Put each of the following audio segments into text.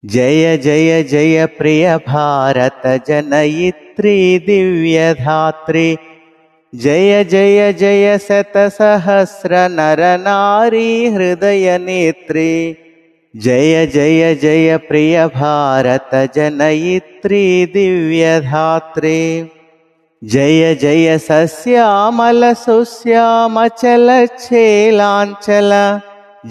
जय जय जय प्रिय भारत जनयित्री दिव्यधात्री। जय जय जय शतसहस्र नर नारी हृदय नेत्री। जय जय जय प्रिय भारत जनयित्री दिव्यधात्री। जय जय सस्यामल सुश्यामचल छेलांचल।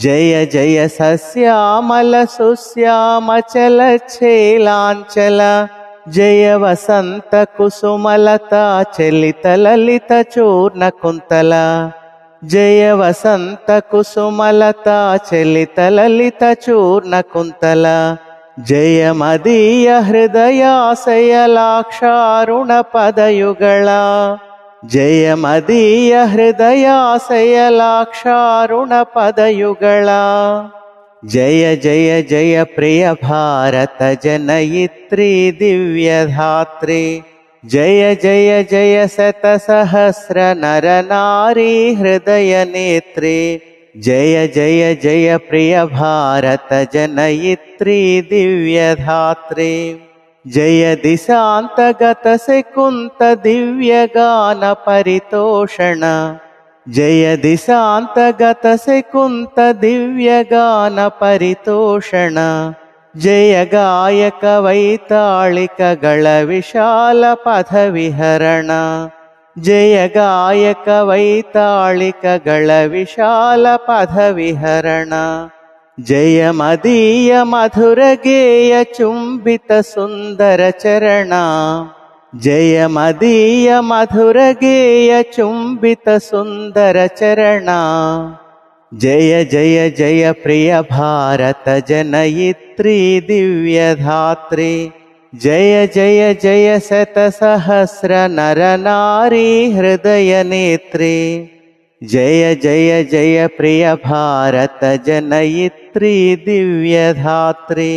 जय जय सस्यामल सुश्यामचल छेलांचल। जय वसंत कुसुमलता चलित ललित चूर्ण कुंतल। जय वसंत कुसुमलता चलित ललित चूर्ण कुंतल। जय मदीय हृदयाशयलाक्षारुण पदयुಗಳ। जय मदीय हृदयाशयलाक्षारुण पदयुಗಳ। जय जय जय प्रिय भारत जनयित्री दिव्यधात्री। जय जय जय शतसहस्र नर नारी हृदय नेत्री। जय जय जय प्रिय भारत जनयित्री दिव्यधात्री। जय दिशांतगत से कुंत दिव्य गान परितोषण। जय दिशांतगत से कुंत दिव्य गान परितोषण। जय गायक वैताళिक ಗಳ विशाल पथ विहरण। जय गायक वैताళिक ಗಳ विशाल पथ विहरण। जय मदीय मधुर गेय चुंबित सुंदर चरण। जय मदीय मधुर गेय चुंबित सुंदर चरण। जय जय जय प्रिय भारत जनयित्री दिव्यधात्री। जय जय जय शतसहस्र नर नारी हृदय नेत्री। जय जय जय प्रिय भारत जनयित्री दिव्यधात्री।